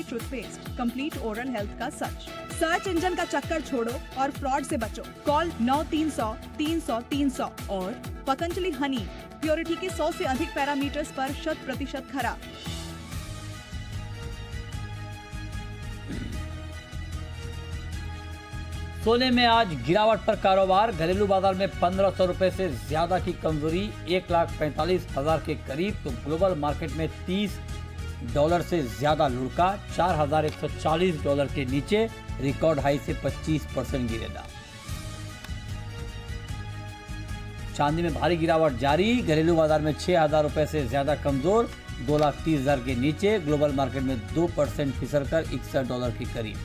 Toothpaste, complete oral health का सच। Search engine का चक्कर छोड़ो और फ्रॉड से बचो। कॉल 9300-300-300 और पतंजलि हनी प्योरिटी के 100 से अधिक पैरामीटर्स पर 100% खरा। सोने में आज गिरावट पर कारोबार। घरेलू बाजार में 1500 रुपए से ज्यादा की कमजोरी, 1,45,000 के करीब। तो ग्लोबल मार्केट में $30 से ज्यादा लुढ़का, $4,140 के नीचे। रिकॉर्ड हाई से 25% गिरे दाम। चांदी में भारी गिरावट जारी। घरेलू बाजार में 6,000 रुपए से ज्यादा कमजोर, $2,30,000 के नीचे। ग्लोबल मार्केट में 2% फिसलकर $61 के करीब।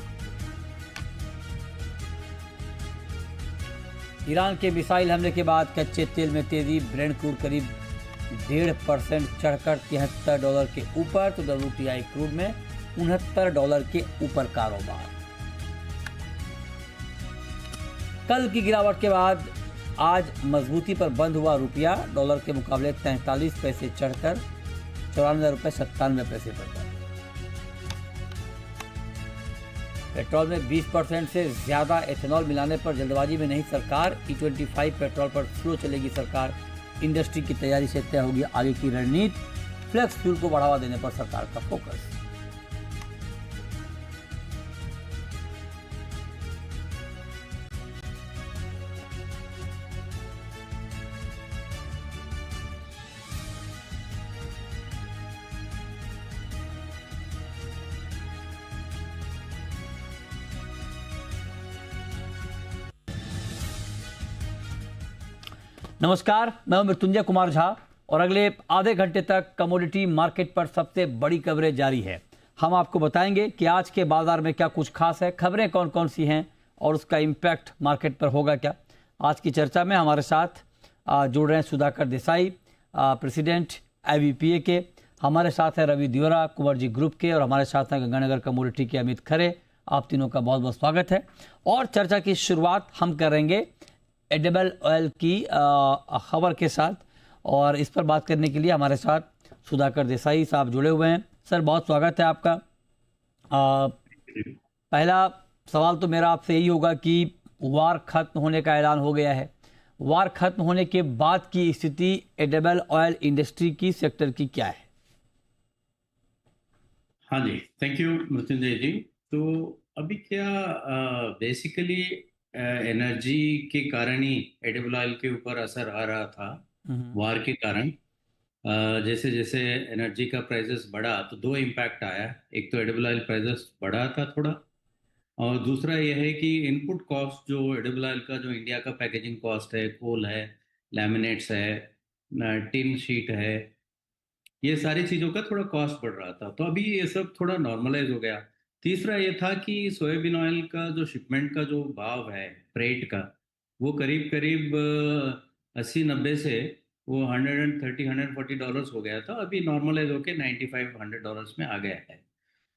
ईरान के मिसाइल हमले के बाद कच्चे तेल में तेजी। ब्रेंट क्रूड करीब 1.5% चढ़कर $73 के ऊपर। तो WTI क्रूड में $69 के ऊपर कारोबार। कल की गिरावट के बाद आज मजबूती पर बंद हुआ रुपया। डॉलर के मुकाबले 43 पैसे चढ़कर ₹94.97 पर था। पेट्रोल में 20% से ज्यादा एथेनॉल मिलाने पर जल्दबाजी में नहीं सरकार। E25 पेट्रोल पर स्लो चलेगी सरकार। इंडस्ट्री की तैयारी से तय होगी आगे की रणनीति। फ्लेक्स फ्यूल को बढ़ावा देने पर सरकार का फोकस। नमस्कार, मैं हूं मृत्युंजय कुमार झा और अगले आधे घंटे तक कमोडिटी मार्केट पर सबसे बड़ी कवरेज जारी है। हम आपको बताएंगे कि आज के बाजार में क्या कुछ खास है, खबरें कौन कौन सी हैं और उसका इम्पैक्ट मार्केट पर होगा क्या। आज की चर्चा में हमारे साथ जुड़ रहे हैं सुधाकर देसाई, प्रेसिडेंट IBPA के। हमारे साथ है रवि दियोरा, कुंवर जी ग्रुप के, और हमारे साथ हैं गंगानगर कमोडिटी के अमित खरे। आप तीनों का बहुत बहुत स्वागत है। और चर्चा की शुरुआत हम करेंगे एडिबल ऑयल की खबर के साथ, और इस पर बात करने के लिए हमारे साथ सुधाकर देसाई साहब जुड़े हुए हैं। सर, बहुत स्वागत है आपका। पहला सवाल तो मेरा आपसे यही होगा कि वार खत्म होने का ऐलान हो गया है। वार खत्म होने के बाद की स्थिति एडिबल ऑयल इंडस्ट्री की, सेक्टर की क्या है? हाँ जी, थैंक यू मृत्युंजय जी। तो अभी क्या बेसिकली एनर्जी के कारण ही एडिबल ऑयल के ऊपर असर आ रहा था वार के कारण। जैसे जैसे एनर्जी का प्राइसेस बढ़ा तो दो इम्पैक्ट आया। एक तो एडिबल ऑयल प्राइसेस बढ़ा था थोड़ा, और दूसरा यह है कि इनपुट कॉस्ट जो एडिबल ऑयल का, जो इंडिया का पैकेजिंग कॉस्ट है, कोल है, लैमिनेट्स है, टिन शीट है, ये सारी चीज़ों का थोड़ा कॉस्ट बढ़ रहा था। तो अभी ये सब थोड़ा नॉर्मलाइज हो गया। तीसरा ये था कि सोयाबीन ऑयल का जो शिपमेंट का जो भाव है फ्रेट का, वो करीब करीब 80-90 से वो $130-140 हो गया था। अभी नॉर्मलाइज होके $95-100 में आ गया है।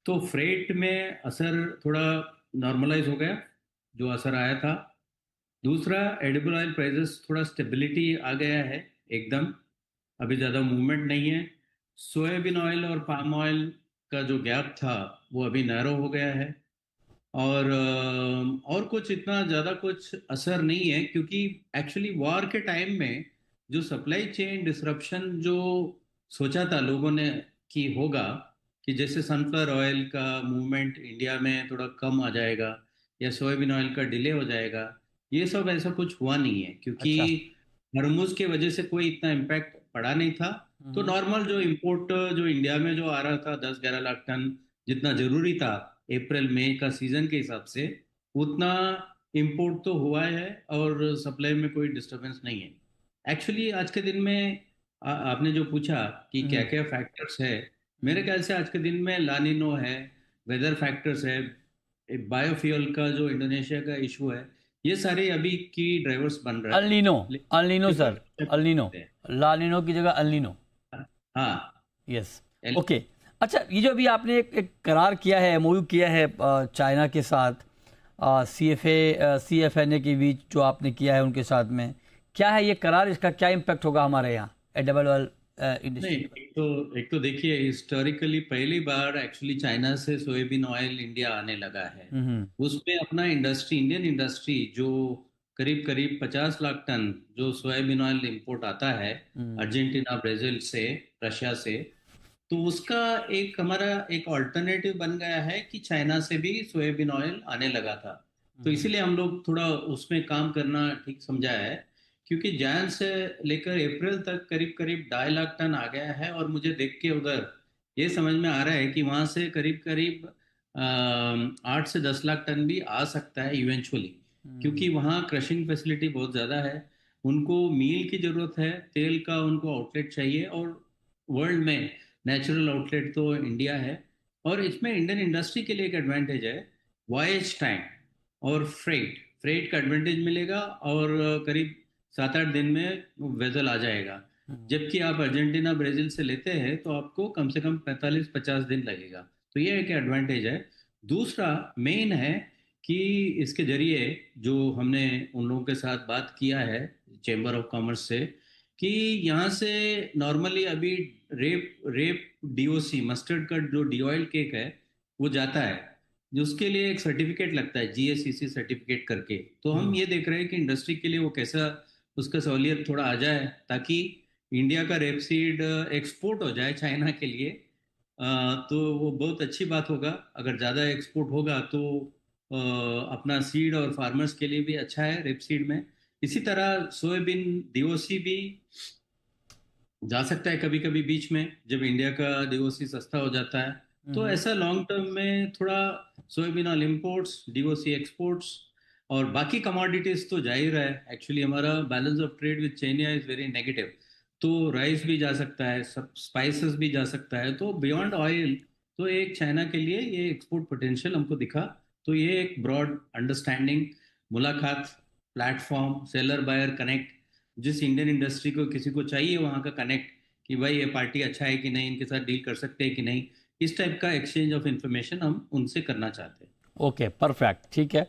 तो फ्रेट में असर थोड़ा नॉर्मलाइज हो गया, जो असर आया था। दूसरा, एडिबल ऑयल प्राइसेस थोड़ा स्टेबिलिटी आ गया है एकदम, अभी ज़्यादा मूवमेंट नहीं है। सोयाबीन ऑयल और पाम ऑयल का जो गैप था वो अभी नैरो हो गया है। और कुछ इतना ज़्यादा कुछ असर नहीं है, क्योंकि एक्चुअली वॉर के टाइम में जो सप्लाई चेन डिसरप्शन जो सोचा था लोगों ने कि होगा, कि जैसे सनफ्लावर ऑयल का मूवमेंट इंडिया में थोड़ा कम आ जाएगा या सोयाबीन ऑयल का डिले हो जाएगा, ये सब ऐसा कुछ हुआ नहीं है, क्योंकि हरमुज के वजह से कोई इतना इम्पैक्ट पड़ा नहीं था। तो नॉर्मल जो इंपोर्ट जो इंडिया में जो आ रहा था 10-11 लाख टन, जितना जरूरी था अप्रैल मई का सीजन के हिसाब से, उतना इंपोर्ट तो हुआ है और सप्लाई में कोई डिस्टरबेंस नहीं है। एक्चुअली आज के दिन में आपने जो पूछा कि क्या क्या फैक्टर्स है, मेरे ख्याल से आज के दिन में लानिनो है, वेदर फैक्टर्स है, बायोफ्यूल का जो इंडोनेशिया का इशू है, ये सारे अभी की ड्राइवर्स बन रहे हैं। अल्नीनो सर, अल्नीनो, लानिनो की जगह अल्नीनो। हाँ, यस, ओके। अच्छा, ये जो अभी आपने एक करार किया है, MOU किया है चाइना के साथ, CFNA के बीच जो आपने किया है उनके साथ में, क्या है ये करार? इसका क्या इम्पैक्ट होगा हमारे यहाँ एडिबल ऑयल इंडस्ट्री? नहीं, एक तो देखिए, हिस्टोरिकली पहली बार एक्चुअली चाइना से सोयाबीन ऑयल इंडिया आने लगा है। उसमें अपना इंडस्ट्री, इंडियन इंडस्ट्री जो करीब करीब 50 लाख टन जो सोयाबीन ऑयल इंपोर्ट आता है अर्जेंटीना, ब्राजील से, रशिया से, तो उसका एक हमारा एक ऑल्टरनेटिव बन गया है कि चाइना से भी सोयाबीन ऑयल आने लगा था। तो इसीलिए हम लोग थोड़ा उसमें काम करना ठीक समझा है, क्योंकि जैन से लेकर अप्रैल तक करीब करीब 2.5 लाख टन आ गया है। और मुझे देख के उधर ये समझ में आ रहा है कि वहां से करीब करीब 8 से 10 लाख टन भी आ सकता है इवेंचुअली, क्योंकि वहाँ क्रशिंग फैसिलिटी बहुत ज़्यादा है। उनको मील की ज़रूरत है, तेल का उनको आउटलेट चाहिए, और वर्ल्ड में नेचुरल आउटलेट तो इंडिया है। और इसमें इंडियन इंडस्ट्री के लिए एक एडवांटेज है, वॉयज टाइम और फ्रेट फ्रेट का एडवांटेज मिलेगा, और करीब 7-8 दिन में वेजल आ जाएगा। जबकि आप अर्जेंटीना, ब्राजील से लेते हैं तो आपको कम से कम 45-50 दिन लगेगा। तो ये एक एडवांटेज है। दूसरा मेन है कि इसके जरिए जो हमने उन लोगों के साथ बात किया है चेंबर ऑफ कॉमर्स से, कि यहाँ से नॉर्मली अभी रेप रेप डीओसी मस्टर्ड का जो डी ऑयल केक है वो जाता है, जो उसके लिए एक सर्टिफिकेट लगता है, जीएससीसी सर्टिफिकेट करके। तो हम ये देख रहे हैं कि इंडस्ट्री के लिए वो कैसा उसका सहूलियत थोड़ा आ जाए, ताकि इंडिया का रेपसीड एक्सपोर्ट हो जाए चाइना के लिए। तो वो बहुत अच्छी बात होगा। अगर ज़्यादा एक्सपोर्ट होगा तो अपना सीड और फार्मर्स के लिए भी अच्छा है रेपसीड में। इसी तरह सोयाबीन डीओसी भी जा सकता है कभी कभी बीच में, जब इंडिया का डीओसी सस्ता हो जाता है। तो ऐसा लॉन्ग टर्म में थोड़ा soybean oil imports, DOC exports, और बाकी कमोडिटीज तो जा ही रहा है। एक्चुअली हमारा balance of trade with China is very negative. तो राइस भी जा सकता है, सब स्पाइसेस भी जा सकता है। तो बियॉन्ड ऑयल तो एक चाइना के लिए ये एक्सपोर्ट पोटेंशियल हमको दिखा। तो ये एक ब्रॉड अंडरस्टैंडिंग, मुलाकात, प्लेटफॉर्म, सेलर बायर कनेक्ट, जिस इंडियन इंडस्ट्री को किसी को चाहिए वहाँ का कनेक्ट, कि भाई ये पार्टी अच्छा है कि नहीं, इनके साथ डील कर सकते हैं कि नहीं, इस टाइप का एक्सचेंज ऑफ इंफॉर्मेशन हम उनसे करना चाहते हैं। ओके, परफेक्ट, ठीक है।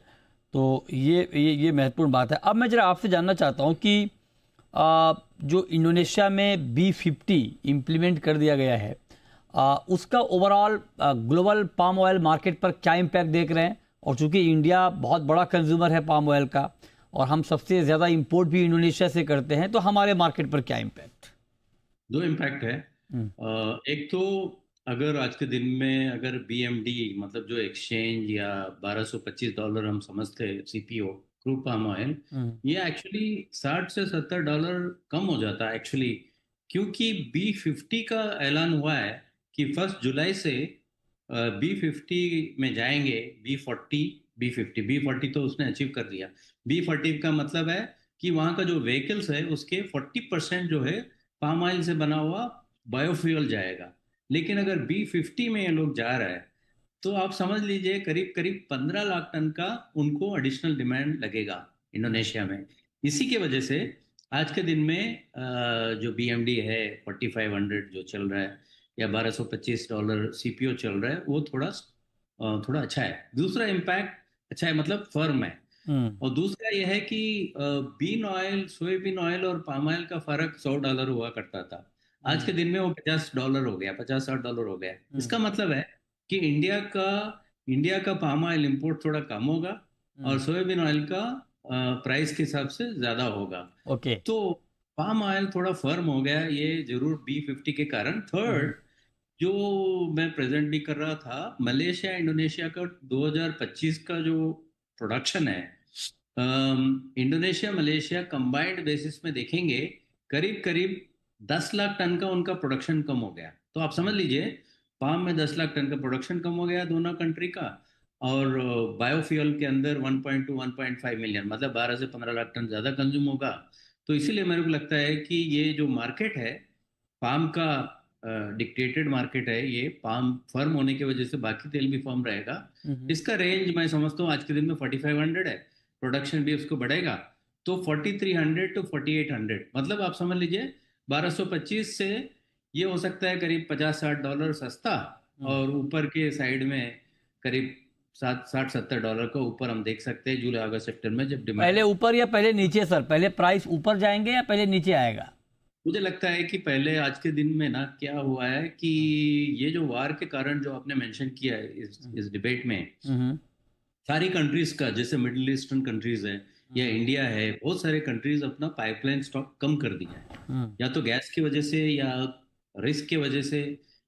तो ये महत्वपूर्ण बात है। अब मैं जरा आपसे जानना चाहता हूँ कि जो इंडोनेशिया में B50 इम्प्लीमेंट कर दिया गया है, उसका overall global palm oil market पर क्या इम्पैक्ट देख रहे हैं? और चूंकि इंडिया बहुत बड़ा कंज्यूमर है पाम ऑयल का, और हम सबसे ज़्यादा इंपोर्ट भी इंडोनेशिया से करते हैं, तो हमारे मार्केट पर क्या इम्पैक्ट? दो इम्पैक्ट है। एक तो अगर आज के दिन में अगर BMD मतलब जो एक्सचेंज या $1225 हम समझते हैं CPO क्रूड पाम ऑयल, ये एक्चुअली $60 से $70 कम हो जाता है एक्चुअली, क्योंकि B50 का ऐलान हुआ है कि 1 जुलाई से B50 में जाएंगे। B40 तो उसने अचीव कर दिया। B40 का मतलब है कि वहाँ का जो व्हीकल्स है उसके 40% जो है पाम ऑयल से बना हुआ बायोफ्यूल जाएगा। लेकिन अगर B50 में ये लोग जा रहा है तो आप समझ लीजिए करीब करीब 15 लाख टन का उनको एडिशनल डिमांड लगेगा इंडोनेशिया में। इसी के वजह से आज के दिन में जो BMD है 4500 जो चल रहा है, या $1225 CPO चल रहा है, वो थोड़ा अच्छा है। दूसरा इम्पैक्ट अच्छा है, मतलब फर्म है। और दूसरा यह है कि बीन ऑयल, सोयाबीन ऑयल और पाम ऑयल का फर्क $100 हुआ करता था। आज के दिन में वो $50 हो गया, $50-60 हो गया। इसका मतलब है कि इंडिया का पाम ऑयल इंपोर्ट थोड़ा कम होगा, और सोयाबीन ऑयल का प्राइस के हिसाब से ज्यादा होगा। ओके। तो पाम ऑयल थोड़ा फर्म हो गया, ये जरूर B50 के कारण। थर्ड, जो मैं प्रेजेंट भी कर रहा था, मलेशिया इंडोनेशिया का 2025 का जो प्रोडक्शन है, इंडोनेशिया मलेशिया कंबाइंड बेसिस में देखेंगे करीब करीब 10 लाख टन का उनका प्रोडक्शन कम हो गया। तो आप समझ लीजिए पाम में 10 लाख टन का प्रोडक्शन कम हो गया दोनों कंट्री का, और बायोफ्यूल के अंदर 1.2-1.5 मिलियन, मतलब 12 से 15 लाख टन ज्यादा कंज्यूम होगा। तो इसीलिए मेरे को लगता है कि ये जो मार्केट है पाम का, डिक्टेटेड मार्केट है ये, पाम फर्म होने की वजह से बाकी तेल भी फर्म रहेगा। इसका रेंज मैं समझता हूँ आज के दिन में 4500 है, प्रोडक्शन भी उसको बढ़ेगा तो 4300 to 4800, मतलब आप समझ लीजिए 1225 से ये हो सकता है करीब $50-60 सस्ता, और ऊपर के साइड में करीब $60-70 का ऊपर हम देख सकते हैं जुलाई अगस्त सितंबर में, जब डिमांड। पहले ऊपर या पहले नीचे सर? पहले प्राइस ऊपर जाएंगे या पहले नीचे आएगा? मुझे लगता है कि पहले आज के दिन में ना क्या हुआ है कि ये जो वार के कारण जो आपने मेंशन किया है इस डिबेट में, हम्म सारी कंट्रीज का, जैसे मिडिल ईस्टर्न कंट्रीज है या हम्म इंडिया है, बहुत सारे कंट्रीज अपना पाइपलाइन स्टॉक कम कर दिया है। हम्म या तो गैस की वजह से, या रिस्क की वजह से,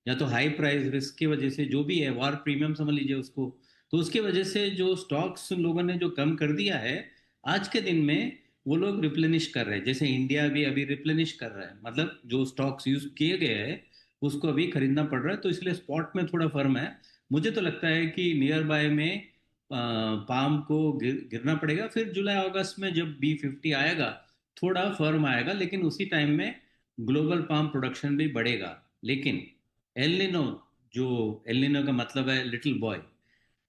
या तो हाई प्राइस रिस्क की वजह से, जो भी है, वार प्रीमियम समझ लीजिए उसको। तो उसकी वजह से जो स्टॉक्स लोगों ने जो कम कर दिया है, आज के दिन में वो लोग रिप्लेनिश कर रहे हैं। जैसे इंडिया भी अभी रिप्लेनिश कर रहा है, मतलब जो स्टॉक्स यूज किए गए हैं उसको अभी खरीदना पड़ रहा है, तो इसलिए स्पॉट में थोड़ा फर्म है। मुझे तो लगता है कि नियर बाय में पाम को गिरना पड़ेगा, फिर जुलाई अगस्त में जब B50 आएगा थोड़ा फर्म आएगा, लेकिन उसी टाइम में ग्लोबल पाम प्रोडक्शन भी बढ़ेगा। लेकिन एल निनो, जो एल निनो का मतलब है लिटिल बॉय,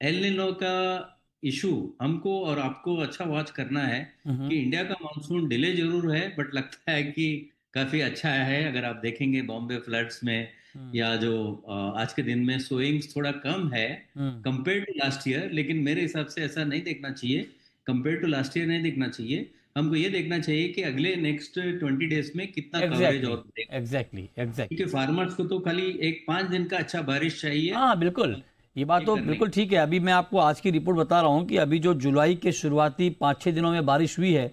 एल निनो का इशू हमको और आपको अच्छा वॉच करना है हम्म कि इंडिया का मानसून डिले जरूर है, बट लगता है कि काफी अच्छा है। अगर आप देखेंगे बॉम्बे फ्लड्स में, हम्म या जो आज के दिन में सोइंग्स थोड़ा कम है हम्म कंपेयर टू लास्ट ईयर, लेकिन मेरे हिसाब से ऐसा नहीं देखना चाहिए। कंपेयर टू लास्ट ईयर नहीं देखना चाहिए, हमको ये देखना चाहिए कि अगले नेक्स्ट 20 डेज में कितना कवरेज एग्जैक्टली और बढ़ेगा। एग्जैक्टली क्योंकि एग्जैक्टली फार्मर्स को तो खाली एक 5 दिन का अच्छा बारिश चाहिए हाँ बिल्कुल, ये बात ये तो करने बिल्कुल के ठीक है। अभी मैं आपको आज की रिपोर्ट बता रहा हूँ कि अभी जो जुलाई के शुरुआती 5-6 दिनों में बारिश हुई है,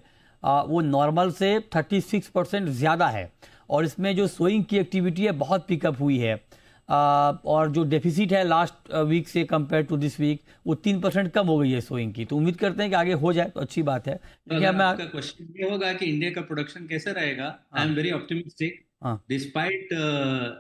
वो नॉर्मल से 36% ज़्यादा है। और इसमें जो सोइंग की एक्टिविटी है बहुत पिकअप हुई है। और जो डेफिसिट है लास्ट वीक से कंपेयर टू दिस वीक, वो 3% कम हो गई है सोइंग की। तो उम्मीद करते हैं कि आगे हो जाए तो अच्छी बात है। तो देखिए अगर अब मैं आपका क्वेश्चन ये होगा कि इंडिया का प्रोडक्शन कैसे रहेगा, आई एम हाँ वेरी ऑप्टिमिस्टिक हाँ डिस्पाइट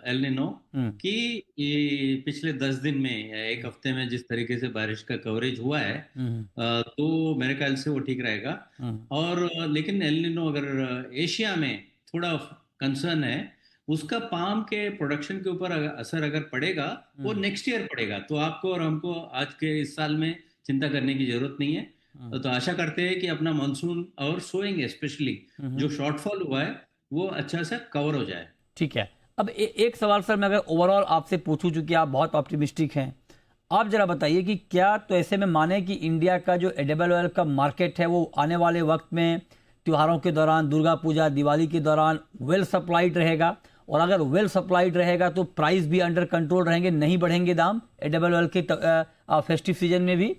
एल निनो, हम्म कि ये पिछले 10 दिन में या एक हफ्ते में जिस तरीके से बारिश का कवरेज हुआ है, हम्म तो मेरे ख्याल से वो ठीक रहेगा। हम्म और लेकिन एल निनो अगर एशिया में थोड़ा कंसर्न है, उसका पाम के प्रोडक्शन के ऊपर असर अगर पड़ेगा, वो हम्म नेक्स्ट ईयर पड़ेगा। तो आपको और हमको आज के इस साल में चिंता करने की जरूरत नहीं है। हम्म तो आशा करते हैं कि अपना मानसून और सोएंगे स्पेशली हम्म जो शॉर्टफॉल हुआ है वो अच्छा से कवर हो जाए। ठीक है। अब एक सवाल सर मैं अगर ओवरऑल आपसे पूछूं, चूंकि आप बहुत ऑप्टिमिस्टिक हैं, आप जरा बताइए कि क्या तो ऐसे में माने कि इंडिया का जो एडिबल ऑयल का मार्केट है वो आने वाले वक्त में त्योहारों के दौरान, दुर्गा पूजा, दिवाली के दौरान वेल सप्लाइड रहेगा? और अगर वेल सप्लाइड रहेगा तो प्राइस भी अंडर कंट्रोल रहेंगे, नहीं बढ़ेंगे दाम एडिबल ऑयल के फेस्टिव सीजन में भी?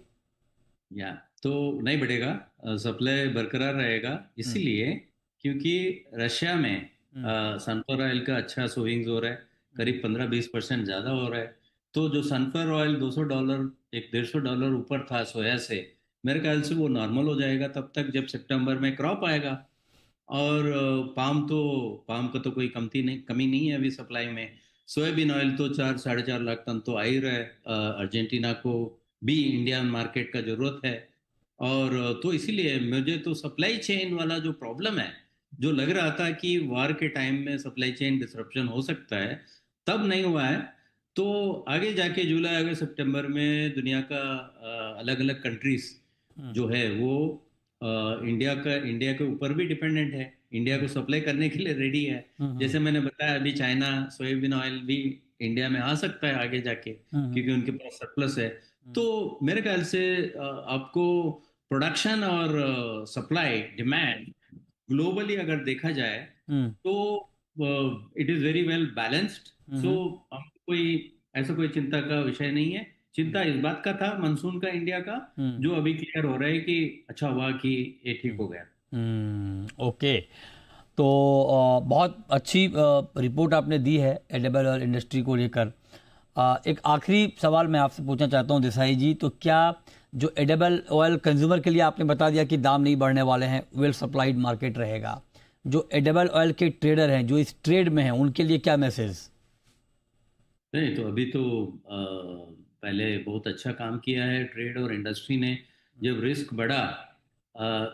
या तो नहीं बढ़ेगा, सप्लाई बरकरार रहेगा, हम्म इसीलिए क्योंकि रशिया में हम्म सनफ्लावर ऑयल का अच्छा सोइंग्स हो रहा है, हम्म करीब 15-20% ज़्यादा हो रहा है। तो जो सनफ्लावर ऑयल $200, एक $150 ऊपर था सोया से, मेरे ख्याल से वो नॉर्मल हो जाएगा तब तक जब सितंबर में क्रॉप आएगा। और पाम का तो कोई कमी नहीं है अभी सप्लाई में। सोयाबीन ऑयल तो 4-4.5 लाख टन तो आ ही रहा है। अर्जेंटीना को भी इंडियन मार्केट का जरूरत है। और तो इसीलिए मुझे तो सप्लाई चेन वाला जो प्रॉब्लम है, जो लग रहा था कि वार के टाइम में सप्लाई चेन डिसरप्शन हो सकता है, तब नहीं हुआ है। तो आगे जाके जुलाई अगस्त सितंबर में दुनिया का अलग अलग कंट्रीज हम्म जो है वो इंडिया के ऊपर भी डिपेंडेंट है, इंडिया को सप्लाई करने के लिए रेडी है। हम्म जैसे मैंने बताया अभी चाइना सोयाबीन ऑयल भी इंडिया में आ सकता है आगे जाके, हम्म क्योंकि उनके पास सरप्लस है। हम्म तो मेरे ख्याल से आपको प्रोडक्शन और सप्लाई डिमांड ग्लोबली अगर देखा जाए हम्म तो it is very well balanced. So hmm हमको कोई ऐसा कोई चिंता का विषय नहीं है। चिंता इस बात का था मानसून का इंडिया का, हम्म जो अभी क्लियर हो रहा है कि अच्छा हुआ कि ये ठीक हो गया। ओके। तो बहुत अच्छी रिपोर्ट आपने दी है एडिबल ऑयल इंडस्ट्री को लेकर। एक आखिरी सवाल मैं आपसे पूछना चाहता हूं देसाई जी, तो क्या जो एडिबल ऑयल कंज्यूमर के लिए आपने बता दिया कि दाम नहीं बढ़ने वाले हैं, वेल सप्लाइड मार्केट रहेगा, जो एडिबल ऑयल के ट्रेडर हैं जो इस ट्रेड में हैं उनके लिए क्या मैसेज? नहीं, तो अभी तो पहले बहुत अच्छा काम किया है ट्रेड और इंडस्ट्री ने। जब रिस्क बढ़ा,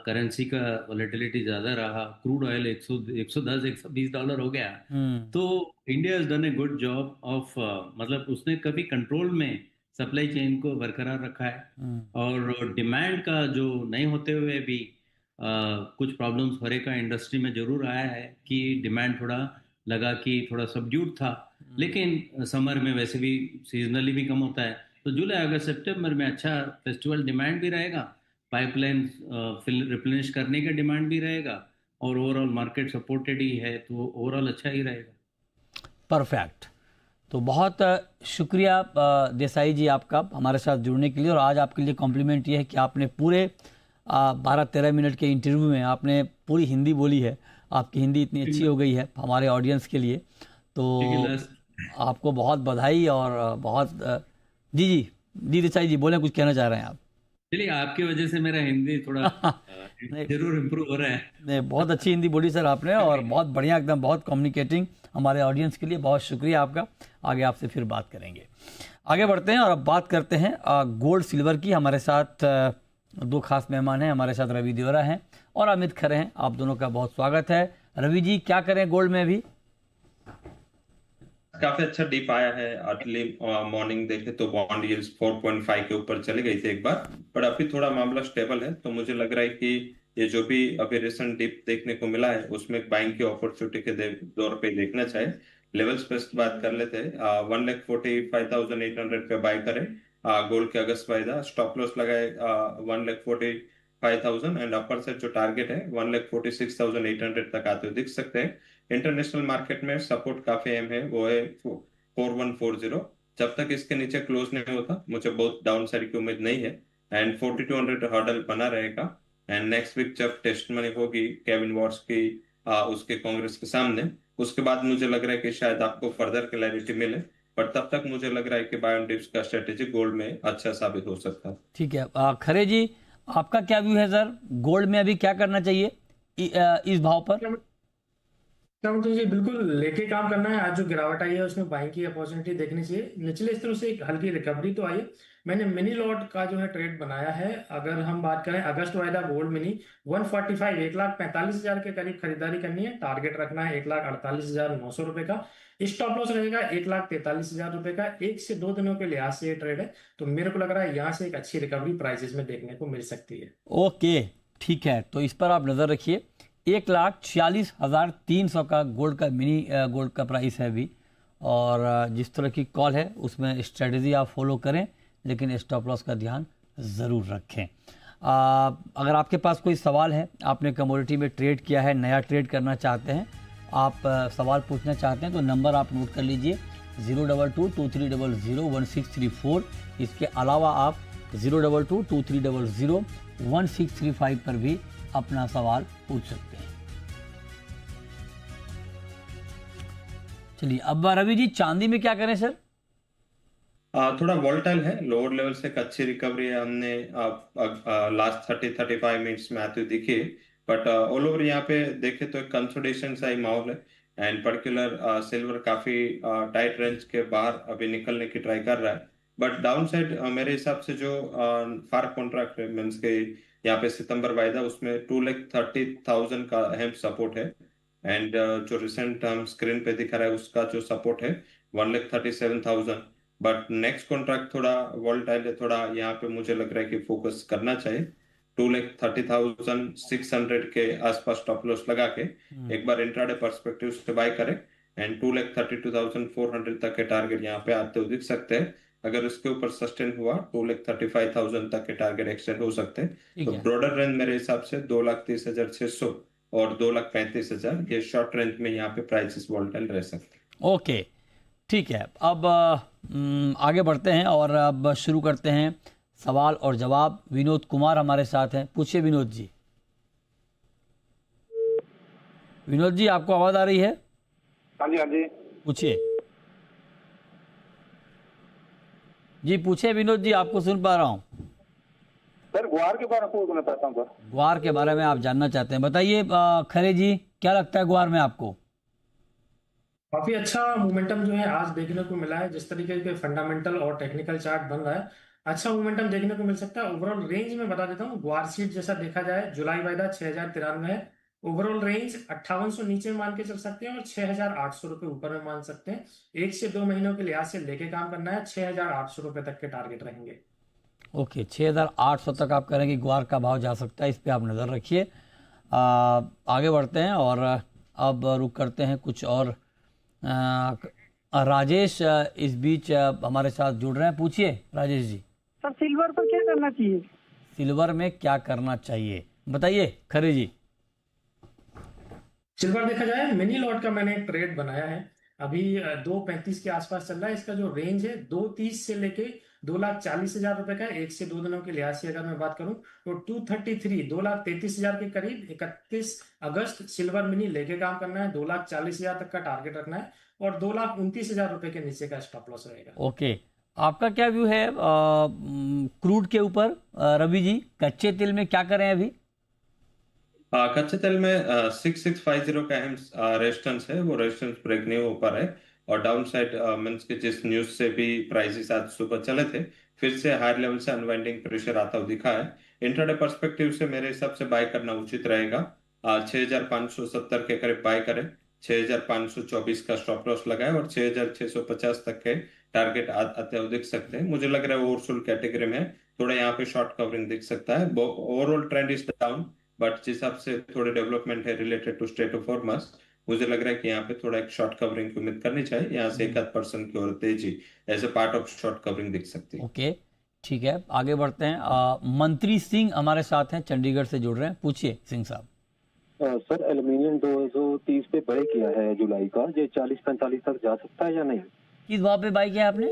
करेंसी का वॉलेटिलिटी ज़्यादा रहा, क्रूड ऑयल 110 $120 हो गया, हम्म तो India has done a good job of, मतलब उसने कभी कंट्रोल में सप्लाई चेन को बरकरार रखा है। हम्म और डिमांड का जो नहीं होते हुए भी कुछ प्रॉब्लम्स हर एक का इंडस्ट्री में जरूर आया है कि डिमांड थोड़ा लगा कि थोड़ा सबड्यूड था। लेकिन समर में वैसे भी सीजनली भी कम होता है, तो जुलाई अगस्त सितंबर में अच्छा फेस्टिवल डिमांड भी रहेगा, पाइपलाइन फिल रिप्लेनिश करने का डिमांड भी रहेगा। और ओवरऑल मार्केट सपोर्टेड ही है, तो ओवरऑल अच्छा ही रहेगा। परफेक्ट। तो बहुत शुक्रिया देसाई जी आपका हमारे साथ जुड़ने के लिए। और आज आपके लिए कॉम्प्लीमेंट ये है कि आपने पूरे 12-13 मिनट के इंटरव्यू में आपने पूरी हिंदी बोली है। आपकी हिंदी इतनी अच्छी हो गई है हमारे ऑडियंस के लिए, तो आपको बहुत बधाई। और बहुत जी जी जी देसाई जी बोले, कुछ कहना चाह रहे हैं आप? चलिए, आपकी वजह से मेरा हिंदी थोड़ा जरूर इम्प्रूव हो रहा है। नहीं, बहुत अच्छी हिंदी बोली सर आपने, और बहुत बढ़िया, एकदम बहुत कम्युनिकेटिंग हमारे ऑडियंस के लिए। बहुत शुक्रिया आपका। आगे आपसे फिर बात करेंगे। आगे बढ़ते हैं और अब बात करते हैं गोल्ड सिल्वर की। हमारे साथ दो खास मेहमान हैं। हमारे साथ रवि देवरा हैं और अमित खरे हैं। आप दोनों का बहुत स्वागत है। रवि जी, क्या करें गोल्ड में अभी? काफी अच्छा डीप आया है। अर्ली मॉर्निंग देखे तो बॉन्ड यील्ड्स 4.5 के ऊपर चले गई थी एक बार, पर अभी थोड़ा मामला स्टेबल है। तो मुझे लग रहा है कि ये जो भी अभी रिसेंट डिप देखने को मिला है उसमें बाइंग की अपॉर्चुनिटी के दौर पे देखना चाहिए। लेवल्स पे बात कर लेते हैं। 1,45,800 पे बाय करें गोल्ड के अगस्त वायदा। स्टॉप लॉस लगाए 1,45,000 एंड अपर से जो टारगेट है 1,46,800 तक आते हुए दिख सकते हैं। इंटरनेशनल मार्केट में सपोर्ट काफी अहम है, वो है 4140। जब तक इसके नीचे क्लोज नहीं होता मुझे बहुत डाउन साइड की उम्मीद नहीं है। एंड 4200 हर्डल बना रहेगा। एंड नेक्स्ट वीक जब टेस्ट मनी होगी केविन वॉट्स की उसके कांग्रेस के सामने, उसके बाद मुझे लग रहा है कि शायद आपको फर्दर क्लैरिटी मिले। पर तब तक मुझे लग रहा है कि बाय ऑन डिप्स का स्ट्रेटेजी गोल्ड में अच्छा साबित हो सकता है। ठीक है। खरे जी, आपका क्या व्यू है सर, गोल्ड में अभी क्या करना चाहिए इस भाव पर? क्या मतलब जी, बिल्कुल लेके काम करना है। आज जो गिरावट आई है उसमें बाइंग की अपॉर्चुनिटी देखनी चाहिए। निचले स्तर से एक हल्की रिकवरी तो आई है। मैंने मिनी लॉट का जो है ट्रेड बनाया है। अगर हम बात करें अगस्त वायदा गोल्ड मिनी 145 1,45,000 के करीब खरीदारी करनी है। टारगेट रखना है 1,48,900 रुपए का। स्टॉप लॉस रहेगा 1,43,000 रुपए का। 1 से 2 दिनों के लिहाज से ये ट्रेड है, तो मेरे को लग रहा है यहाँ से एक अच्छी रिकवरी प्राइसेस में देखने को मिल सकती है। ओके, ठीक है। तो इस पर आप नजर रखिए। 1,46,300 का गोल्ड का मिनी गोल्ड का प्राइस है अभी। और जिस तरह की कॉल है उसमें स्ट्रेटजी आप फॉलो करें, लेकिन स्टॉप लॉस का ध्यान ज़रूर रखें। अगर आपके पास कोई सवाल है, आपने कमोडिटी में ट्रेड किया है, नया ट्रेड करना चाहते हैं, आप सवाल पूछना चाहते हैं, तो नंबर आप नोट कर लीजिए 02223001634। इसके अलावा आप 02223001635 पर भी अपना सवाल पूछ सकते हैं। चलिए, अब रवि जी, चांदी में क्या करें सर? थोड़ा वॉलेटाइल है, लोअर लेवल से एक अच्छी रिकवरी है हमने लास्ट 30-35 मिनट्स में आते हुए दिखी। बट ऑल ओवर यहाँ पे देखे तो एक कंसोलिडेशन सा ही माहौल है। एंड पर्टिकुलर सिल्वर काफी टाइट रेंज के बाहर अभी निकलने की ट्राई कर रहा है। बट डाउन साइड मेरे हिसाब से जो फार कॉन्ट्रैक्ट मीन्स के यहाँ पे सितंबर वायदा उसमें 2,30,000 का अहम सपोर्ट है। एंड जो रिसेंट हम स्क्रीन पे दिखा रहा है उसका जो सपोर्ट है 1,37,000। बट नेक्स्ट कॉन्ट्रैक्ट थोड़ा वॉलेटाइल है, थोड़ा यहाँ पे मुझे लग रहा है कि फोकस करना चाहिए। 2,30,600 के आसपास स्टॉप लॉस लगा के एक बार इंट्राडे पर्सपेक्टिव से बाय करें। एंड 2,32,400 तक के टारगेट यहाँ पे आते हुए दिख सकते हैं। अगर इसके ऊपर सस्टेन हुआ 2,35,000 तक के टारगेट एक्सटेंड हो सकते हैं। तो ब्रॉडर रेंज मेरे हिसाब से 2,30,600 और 2,35,000 ये शॉर्ट रेंज में यहाँ पे प्राइसेस वॉलेटाइल रह सकते हैं। ओके, ठीक है। अब आगे बढ़ते हैं और अब शुरू करते हैं सवाल और जवाब। विनोद कुमार हमारे साथ हैं। पूछिए विनोद जी। विनोद जी, आपको आवाज आ रही है? हाँ जी, हाँ जी, पूछिए जी, पूछिए विनोद जी, आपको सुन पा रहा हूँ। सर ग्वार के बारे में पूछना चाहता हूँ सर। ग्वार के बारे में आप जानना चाहते हैं, बताइए खरे जी, क्या लगता है ग्वार में आपको? काफी अच्छा मोमेंटम जो है आज देखने को मिला है। जिस तरीके के फंडामेंटल और टेक्निकल चार्ट बन रहा है, अच्छा मोमेंटम देखने को मिल सकता है। ओवरऑल रेंज में बता देता हूँ, ग्वार सीट जैसा देखा जाए जुलाई वायदा 6,093 है। ओवरऑल रेंज 5800 नीचे मान के चल सकते हैं और 6,800 रुपए ऊपर में मान सकते हैं। 1 से 2 महीनों के लिहाज से लेके काम करना है। 6,800 रुपए तक के टारगेट रहेंगे। ओके, 6,800 तक आप करेंगे ग्वार का भाव जा सकता है, इस पे आप नज़र रखिए। आगे बढ़ते हैं और अब रुक करते हैं कुछ और। राजेश इस बीच हमारे साथ जुड़ रहे हैं। पूछिए राजेश जी। सर सिल्वर पर क्या करना चाहिए? सिल्वर में क्या करना चाहिए बताइए खरे जी। सिल्वर देखा जाए मिनी लॉट का मैंने एक ट्रेड बनाया है अभी 2.35 के आसपास चल रहा है। इसका जो रेंज है 2.30 से लेके 2,40,000 रुपए का है। 1 से 2 दिनों के लिहाज से अगर मैं बात करूं तो 2,33,00,33,000 के करीब 31 अगस्त सिल्वर मिनी लेके काम करना है। 2,40,000 तक का टारगेट रखना है और 2,29,000 रुपए के नीचे का स्टॉप लॉस रहेगा। ओके, आपका क्या व्यू है क्रूड के ऊपर रवि जी? कच्चे तेल में क्या करें अभी? कच्चे तेल में 6650 का अहम रेजिस्टेंस है, वो रेजिस्टेंस ब्रेक नहीं हो पा रहा है और डाउन साइड मीन्स के जिस न्यूज से भी प्राइसेस आज सुबह चले थे फिर से हायर लेवल से अनवाइंडिंग प्रेशर आता हुआ दिखा है। इंट्राडे पर्सपेक्टिव से मेरे हिसाब से बाय करना उचित रहेगा। 6570 के करीब बाय करें, 6524 का स्टॉप लॉस लगाए और 6650 तक के टारगेट आते हुए दिख सकते हैं। मुझे लग रहा है ओवरसोल्ड कैटेगरी में थोड़ा यहाँ पे शॉर्ट कवरिंग दिख सकता है। Overall trend is down, but जिस हिसाब से थोड़े डेवलपमेंट है रिलेटेड टू स्टेट ऑफ हॉर्मस, मुझे लग रहा है कि यहाँ पे थोड़ा एक शॉर्ट कवरिंग की उम्मीद करनी चाहिए। यहाँ से 1% की ओर तेजी as a part of short covering दिख सकती है। ओके, ठीक है, आगे बढ़ते हैं। मंत्री सिंह हमारे साथ हैं, चंडीगढ़ से जुड़ रहे हैं। पूछिए सिंह साहब। सर एल्यूमिनियम 230 पे बाय किया है जुलाई का, ये 40-45 तक जा सकता है या नहीं? किस भाव पे बाई किया आपने?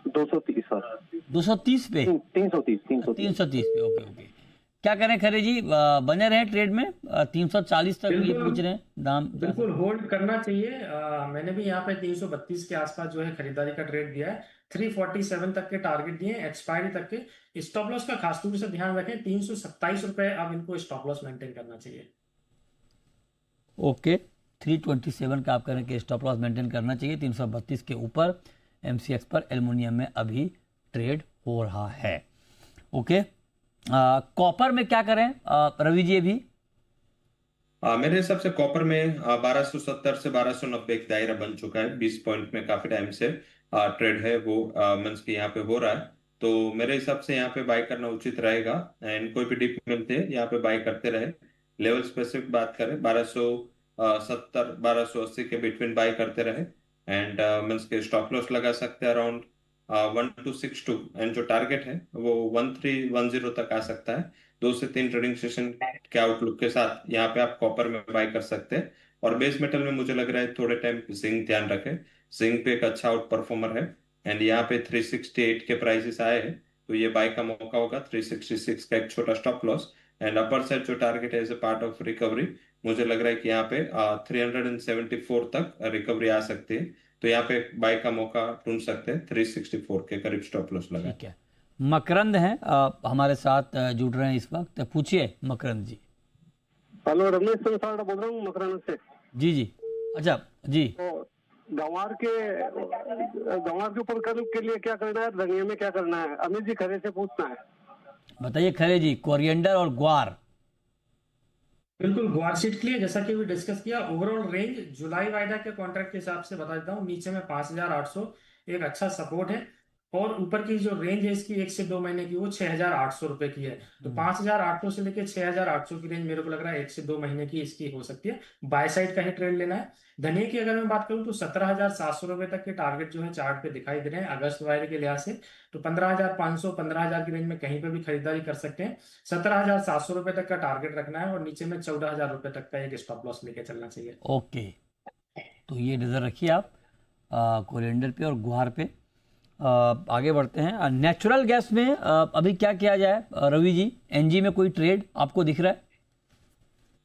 230 सर। 230 पे? 330 पे। ओके ओके, क्या करें खरे जी? बने रहे ट्रेड में 340 तक ये पूछ रहे हैं दाम? बिल्कुल होल्ड करना चाहिए। मैंने भी यहाँ पे 332 के आसपास जो है खरीदारी का ट्रेड दिया है। 347 तक के टारगेट दिए, एक्सपायरी तक के। स्टॉप लॉस का खास तौर से ध्यान रखें, 327 रुपए अब इनको स्टॉप लॉस मेंटेन करना चाहिए। ओके, 327 का आप करें कि स्टॉप लॉस मेंटेन करना चाहिए। 332 के ऊपर एमसीएक्स पर एल्युमिनियम में अभी ट्रेड हो रहा है। ओके, कॉपर में क्या करें रवि जी? अभी मेरे हिसाब से कॉपर में 1270 से 1290 एक दायरा बन चुका है। 20 पॉइंट में काफी टाइम से ट्रेड है वो मंथ के यहाँ पे हो रहा है, तो मेरे हिसाब से यहाँ पे बाय करना उचित रहेगा। एंड कोई भी डिप मिलते हैं यहाँ पे बाय करते रहे। लेवल स्पेसिफिक बात करें 1270 1280 के बिटवीन बाय करते रहे एंड मीन्स के स्टॉप लॉस लगा सकते हैं अराउंड 1262 एंड जो टारगेट है वो 1310 तक आ सकता है। 2 से 3 ट्रेडिंग सेशन के आउटलुक के साथ यहाँ पे आप कॉपर में बाय कर सकते हैं। और बेस मेटल में मुझे लग रहा है थोड़े टाइम जिंक ध्यान रखें, जिंक पे एक अच्छा आउट परफॉर्मर है एंड यहाँ पे 368 के प्राइसेस आए हैं, तो ये बाय का मौका होगा। 366 का एक छोटा stop loss and upper side जो टारगेट है as a part of recovery, मुझे लग रहा है कि यहाँ पे 374 तक रिकवरी आ सकती है, तो यहाँ पे बाय का मौका ढूंढ सकते हैं। 364 के करीब स्टॉप लॉस लगा। ठीक है, मकरंद हैं हमारे साथ जुड़ रहे हैं इस वक्त। पूछिए मकरंद जी। हेलो, रमेश संसार बोल रहा हूँ मकराना से। जी जी, अच्छा जी। तो गंवार के ऊपर करने के लिए क्या करना है, रंगिया में क्या करना है? अमित जी खरे से पूछना है। बताइए खरे जी, कोरिएंडर और ग्वार। बिल्कुल, ग्वार सीट के लिए जैसा कि भी डिस्कस किया, ओवरऑल रेंज जुलाई वायदा के कॉन्ट्रैक्ट के हिसाब से बता देता हूँ। नीचे में 5800 एक अच्छा सपोर्ट है और ऊपर की जो रेंज है इसकी 1 से 2 महीने की वो 6800 रुपए की है। तो 5800 से लेके 6800 की रेंज मेरे को लग रहा है 1 से 2 महीने की इसकी हो सकती है। बाय साइड का ही ट्रेड लेना है। धनिया की अगर मैं बात करूं तो 17,700 रुपए तक के टारगेट जो है चार्ट पे दिखाई दे रहे हैं अगस्त वायदे के लिहाज से। तो 15,500 15,000 की रेंज में कहीं पे भी खरीदारी कर सकते हैं। 17,700 रुपए तक का टारगेट रखना है और नीचे में 14,000 रुपए तक का एक स्टॉप लॉस लेके चलना चाहिए। ओके, तो ये नज़र रखिए आप कोरिएंडर पे और ग्वार पे। आगे बढ़ते हैं। नेचुरल गैस में अभी क्या किया जाए रवि जी? एनजी में कोई ट्रेड आपको दिख रहा है?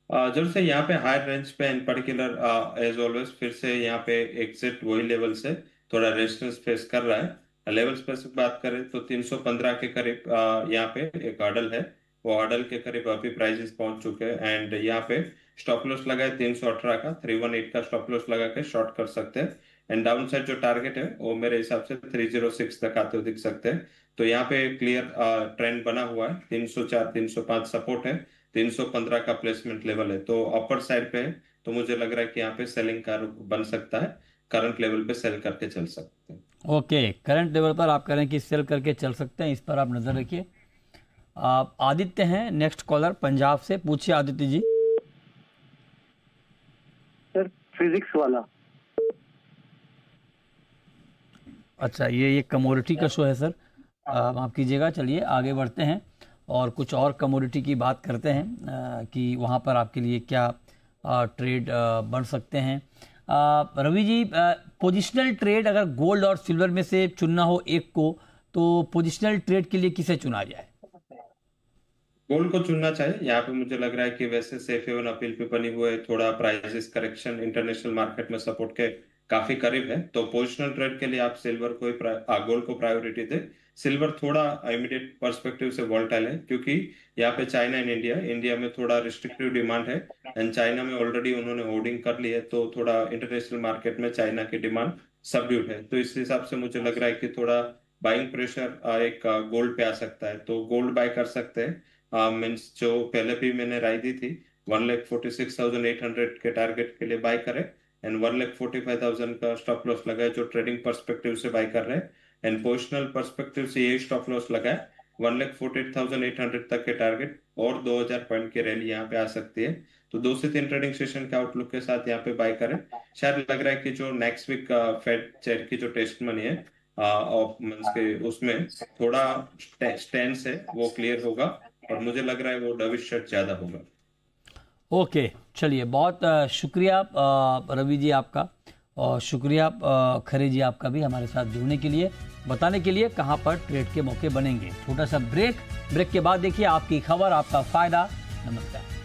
जरूर से यहाँ पे हायर रेंज पे इन पर्टिकुलर एज ऑलवेज फिर से यहाँ पे एग्जिट वही लेवल से थोड़ा रेजिस्टेंस फेस कर रहा है। लेवल स्पेसिफिक बात करें तो 315 के करीब यहाँ पे एक हर्डल है, वो हर्डल के करीब अभी प्राइसेस पहुंच चुके हैं एंड यहाँ पे स्टॉप लॉस लगा है 318 का। 318 का स्टॉप लॉस लगा के शॉर्ट कर सकते हैं एंड डाउन साइड जो टारगेट है वो मेरे हिसाब से 306 तक आते हुए दिख सकते हैं। तो यहाँ पे क्लियर ट्रेंड बना हुआ है। 304 305 सपोर्ट है, 315 का प्लेसमेंट लेवल है, तो अपर साइड पे है। तो मुझे लग रहा है कि यहाँ पे सेलिंग का रुख बन सकता है। करंट लेवल पे सेल करके चल सकते हैं। ओके, करंट लेवल पर आप करें कि सेल करके चल सकते हैं, इस पर आप नजर रखिए। आदित्य हैं नेक्स्ट कॉलर पंजाब से। पूछिए आदित्य जी। सर फिजिक्स वाला। अच्छा, ये कमोडिटी का शो है सर, माफ कीजिएगा। चलिए आगे बढ़ते हैं और कुछ और कमोडिटी की बात करते हैं कि वहाँ पर आपके लिए क्या ट्रेड बन सकते हैं। रवि जी, पोजिशनल ट्रेड अगर गोल्ड और सिल्वर में से चुनना हो एक को, तो पोजिशनल ट्रेड के लिए किसे चुना जाए? गोल्ड को चुनना चाहिए। यहाँ पे मुझे लग रहा है कि वैसे सेफ हेवन अपील पे बनी हुए थोड़ा प्राइसेस करेक्शन इंटरनेशनल मार्केट में सपोर्ट के काफी करीब है, तो पोजिशनल ट्रेड के लिए आप सिल्वर को गोल्ड को प्रायोरिटी दे। सिल्वर थोड़ा इमीडिएट पर्सपेक्टिव से वोलेटाइल है, क्योंकि यहाँ पे चाइना एंड इंडिया में थोड़ा रिस्ट्रिक्टिव डिमांड है, एंड चाइना में ऑलरेडी उन्होंने होर्डिंग कर ली है, तो थोड़ा इंटरनेशनल मार्केट में चाइना की डिमांड सबड्यूड है। तो इस हिसाब से मुझे लग रहा है कि थोड़ा बाइंग प्रेशर एक गोल्ड पे आ सकता है, तो गोल्ड बाय कर सकते हैं। मीन्स जो पहले भी मैंने राय दी थी 1,46,800 के टारगेट के लिए बाय करें, एंड 1,45,000 का स्टॉप लॉस लगाए जो ट्रेडिंग पर्सपेक्टिव से बाय कर रहे हैं, एंड पोजिशनल पर्सपेक्टिव से यही स्टॉप लॉस लगाए 1,48,800 तक के टारगेट, और 2000 पॉइंट की रैली यहाँ पे आ सकती है। तो 2 से 3 ट्रेडिंग सेशन के आउटलुक के साथ यहाँ पे बाय करें। शायद लग रहा है कि जो नेक्स्ट वीक फेड चेयर की जो टेस्ट मनी है के उसमें थोड़ा स्टैंस है वो क्लियर होगा, और मुझे लग रहा है वो डविश शर्ट ज्यादा होगा। ओके, चलिए, बहुत शुक्रिया रवि जी आपका, और शुक्रिया खरे जी आपका भी हमारे साथ जुड़ने के लिए, बताने के लिए कहां पर ट्रेड के मौके बनेंगे। छोटा सा ब्रेक के बाद देखिए आपकी खबर, आपका फायदा। नमस्कार।